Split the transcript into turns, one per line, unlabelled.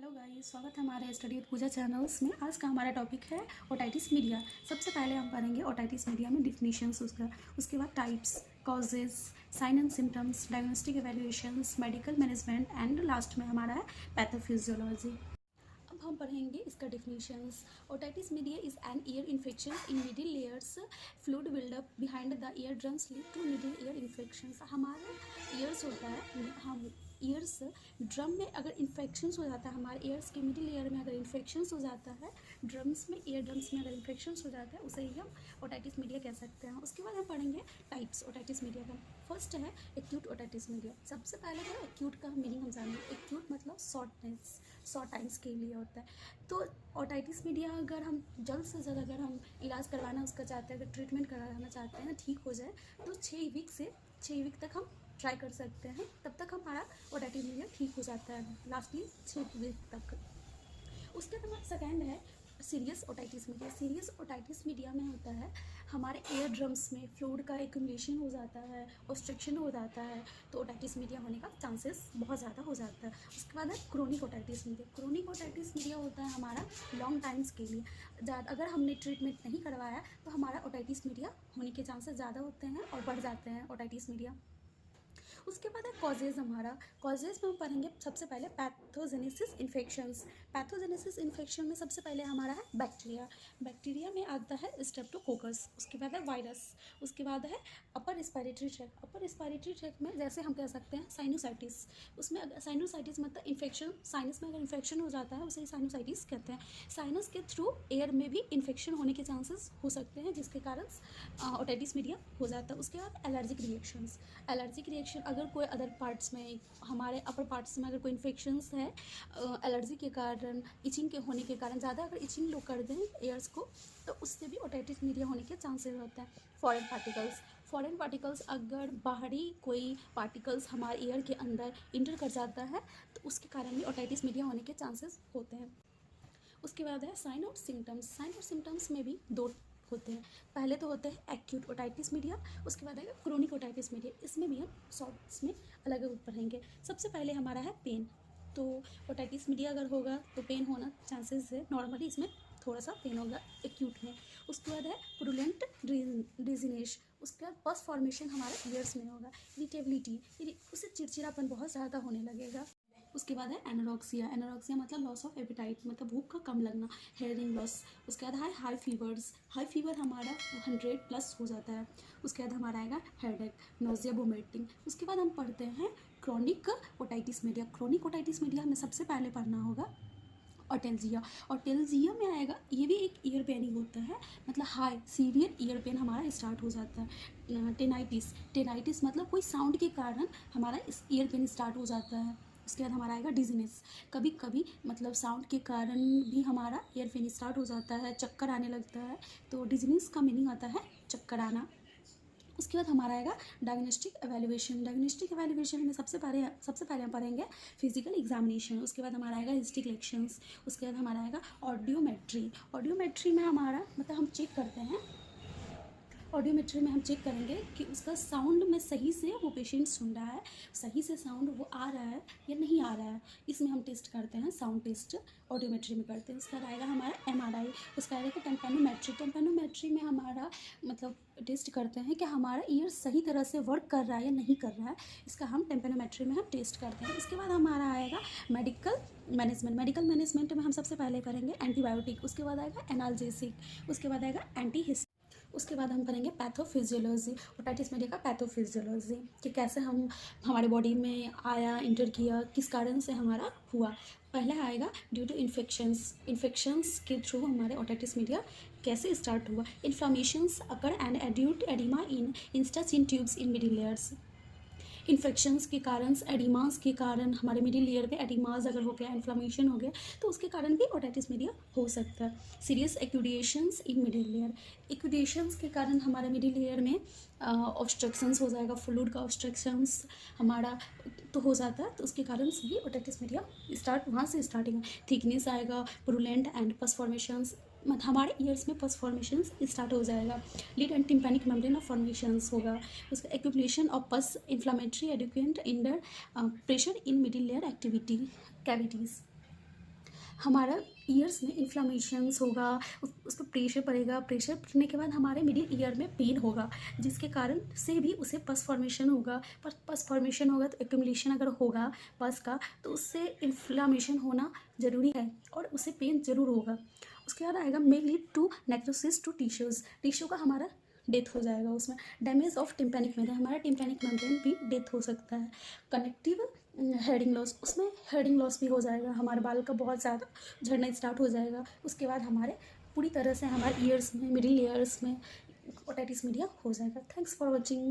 Hello guys, स्वागत है हमारे स्टडी विद पूजा चैनल्स में। आज का हमारा टॉपिक है ओटाइटिस मीडिया। सबसे पहले हम पढ़ेंगे ओटाइटिस मीडिया में डिफिनीशंस उसका, उसके बाद types, causes, sign and symptoms, diagnostic evaluations, medical management and last में हमारा है पैथोफिजियोलॉजी। अब हम पढ़ेंगे इसका definitions. Otitis media is an ear infection in middle layers, fluid buildup behind the ear drums lead to middle ear infections. हमारे ears होता है, हम ईयर्स ड्रम में अगर इन्फेक्शंस हो जाता है, हमारे ईयर्स के मिडिल ईयर में अगर इन्फेक्शंस हो जाता है, ड्रम्स में, ईयर ड्रम्स में अगर इन्फेक्शंस हो जाता है, उसे ही हम ओटाइटिस मीडिया कह सकते हैं। उसके बाद हम पढ़ेंगे टाइप्स ओटाइटिस मीडिया का। फर्स्ट है एक्यूट ओटाइटिस मीडिया। सबसे पहले तो एक्यूट का मीनिंग हम जानेंगे। एक्यूट मतलब शॉर्ट टाइम्स के लिए होता है। तो ओटाइटिस मीडिया अगर हम जल्द से जल्द अगर हम इलाज करवाना उसका चाहते हैं, अगर ट्रीटमेंट कराना चाहते हैं, ठीक हो जाए, तो 6 वीक तक हम ट्राई कर सकते हैं। तब तक हमारा ओटाइटिस मीडिया ठीक हो जाता है, लास्टली 6 वीक तक। उसके बाद सेकेंड है serious otitis media. Serious otitis media में होता है हमारे एयर ड्रम्स में फ्लूइड का एक्यूमुलेशन हो जाता है, ऑब्स्ट्रक्शन हो जाता है, तो ओटाइटिस मीडिया होने का चांसेस बहुत ज़्यादा हो जाता है। उसके बाद है chronic otitis media. Chronic otitis media होता है हमारा लॉन्ग टाइम्स के लिए। अगर हमने ट्रीटमेंट नहीं करवाया तो हमारा ओटाइटिस मीडिया होने के चांसेस ज़्यादा होते हैं और बढ़ जाते हैं ओटाइटिस मीडिया। उसके बाद है कॉजेज़। हमारा कॉजेज़ में हम पढ़ेंगे सबसे पहले पैथोजेनेसिस इन्फेक्शंस। पैथोजेनेसिस इन्फेक्शन में सबसे पहले हमारा है बैक्टीरिया। बैक्टीरिया में आता है स्ट्रेप्टोकोकस, उसके बाद है वायरस, उसके बाद है upper respiratory tract. Upper respiratory tract में जैसे हम कह सकते हैं साइनोसाइटिस। उसमें साइनोसाइटिस मतलब इन्फेक्शन, साइनस में अगर इन्फेक्शन हो जाता है उसे साइनोसाइटिस कहते हैं। साइनस के थ्रू एयर में भी इन्फेक्शन होने के चांसेस हो सकते हैं, जिसके कारण ओटाइटिस मीडिया हो जाता है। उसके बाद एलर्जिक रिएक्शंस। एलर्जिक रिएक्शन अगर कोई अदर पार्ट्स में, हमारे अपर पार्ट्स में अगर कोई इन्फेक्शंस है एलर्जी के कारण, इचिंग के होने के कारण, ज़्यादा अगर इचिंग लोग कर दें एयर्स को, तो उससे भी ओटाइटिस मीडिया होने के चांसेस होते हैं। फॉरेन पार्टिकल्स अगर बाहरी कोई पार्टिकल्स हमारे ईयर के अंदर इंटर कर जाता है तो उसके कारण भी ओटाइटिस मीडिया होने के चांसेस होते हैं। उसके बाद है साइन और सिम्टम्स। साइन और सिम्टम्स में भी दो होते हैं। पहले तो होते हैं एक्यूट ओटाइटिस मीडिया, उसके बाद आएगा क्रोनिक ओटाइटिस मीडिया। इसमें भी हम शॉर्ट्स में अलग अलग पढ़ेंगे। सबसे पहले हमारा है पेन। तो ओटाइटिस मीडिया अगर होगा तो पेन होना चांसेस है, नॉर्मली इसमें थोड़ा सा पेन होगा एक्यूट में। उसके बाद है प्रूलेंट डिजीनेश। उसके बाद पस फॉर्मेशन हमारे ईयर्स में होगा। इरिटेबिलिटी, उससे चिड़चिड़ापन बहुत ज़्यादा होने लगेगा। उसके बाद है एनोरेक्सिया। एनोरेक्सिया मतलब लॉस ऑफ एपेटाइट, मतलब भूख का कम लगना, हेयरिंग लॉस। उसके बाद है हाई फीवर्स। हाई फीवर हमारा 100+ हो जाता है। उसके बाद हमारा आएगा हेडेक, नोजिया, वोमिटिंग। उसके बाद हम पढ़ते हैं chronic otitis media. Chronic otitis media हमें सबसे पहले पढ़ना होगा ऑटेल्जिया। ऑटेल्जिया में आएगा, ये भी एक ईयर पेन ही होता है, मतलब हाई सीवियर ईयर पेन हमारा स्टार्ट हो जाता है। टेनाइटिस मतलब कोई साउंड के कारण हमारा इस ईयर पेन स्टार्ट हो जाता है। उसके बाद हमारा आएगा डिजीनेस। कभी कभी मतलब साउंड के कारण भी हमारा ईयर पेन स्टार्ट हो जाता है, चक्कर आने लगता है, तो डिजीनेस का मीनिंग आता है चक्कर आना। उसके बाद हमारा आएगा डायग्नोस्टिक एवेल्यूएशन। डायग्नोस्टिक एवेल्यूएशन में सबसे पहले हम पढ़ेंगे फिजिकल एग्जामिनेशन। उसके बाद हमारा आएगा हिस्ट्री कलेक्शंस। उसके बाद हमारा आएगा ऑडियोमेट्री। ऑडियोमेट्री में हमारा मतलब हम चेक करते हैं, ऑडियोमेट्री में हम चेक करेंगे कि उसका साउंड में सही से वो पेशेंट सुन रहा है, सही से साउंड वो आ रहा है या नहीं आ रहा है। इसमें हम टेस्ट करते हैं, साउंड टेस्ट ऑडियोमेट्री में करते हैं। उसका आएगा हमारा MRI। उसका आएगा टेम्पेनोमेट्री। टेम्पेनोमेट्री में हमारा मतलब टेस्ट करते हैं कि हमारा ईयर सही तरह से वर्क कर रहा है या नहीं कर रहा है, इसका हम टेम्पेनोमेट्री में हम टेस्ट करते हैं। इसके बाद हमारा आएगा मेडिकल मैनेजमेंट। मेडिकल मैनेजमेंट में हम सबसे पहले करेंगे एंटीबायोटिक। उसके बाद आएगा एनाल्जेसिक। उसके बाद आएगा एंटीहिस्टामिन। उसके बाद हम पढ़ेंगे पैथोफिजियोलॉजी। ओटाइटिस मीडिया का पैथोफिजियोलॉजी, कि कैसे हम हमारे बॉडी में आया, इंटर किया, किस कारण से हमारा हुआ। पहला आएगा ड्यू टू इन्फेक्शंस के थ्रू हमारे ओटाइटिस मीडिया कैसे स्टार्ट हुआ। Inflammations occur and acute edema in eustachian tubes in middle layers. Infections के कारण, एडिमास के कारण, हमारे मिडिल लेयर पे एडिमास अगर हो गया, इन्फ्लामेशन हो गया, तो उसके कारण भी ओटाइटिस मीडिया हो सकता है। सीरियस एक्यूडेशंस इन मिडिल लेयर। एक्यूडेशंस के कारण हमारे मिडिल लेयर में ऑब्स्ट्रक्शंस हो जाएगा, फ्लूइड का ऑब्स्ट्रक्शंस हमारा तो हो जाता है, तो उसके कारण से भी ओटाइटिस मीडिया वहाँ से स्टार्टिंग। थिकनेस आएगा, पुरुलेंट एंड पस फॉर्मेशंस, मतलब हमारे ईयर्स में पस फॉर्मेशंस स्टार्ट हो जाएगा। Lead and tympanic membrane of formations होगा। उसका accumulation of pus, inflammatory exudate inner pressure in middle layer activity cavities. हमारा ईयर्स में इन्फ्लामेशंस होगा, उस पर प्रेशर पड़ेगा, प्रेशर पड़ने के बाद हमारे मिडिल ईयर में पेन होगा, जिसके कारण से भी उसे पस फॉर्मेशन होगा। पस फॉर्मेशन होगा तो एक्यूमुलेशन अगर होगा पस का, तो उससे इन्फ्लामेशन होना ज़रूरी है और उसे पेन ज़रूर होगा। उसके बाद आएगा may lead to necrosis to tissues, tissue का हमारा डेथ हो जाएगा। उसमें डैमेज ऑफ टिम्पैनिक मेम्ब्रेन, हमारा टिम्पैनिक मेम्ब्रेन भी डेथ हो सकता है। कनेक्टिव हेडिंग लॉस, उसमें हेडिंग लॉस भी हो जाएगा, हमारे बाल का बहुत ज़्यादा झड़ना स्टार्ट हो जाएगा। उसके बाद हमारे पूरी तरह से हमारे ईयर्स में, मिडिल ईयर्स में ओटाइटिस मीडिया हो जाएगा। Thanks for watching.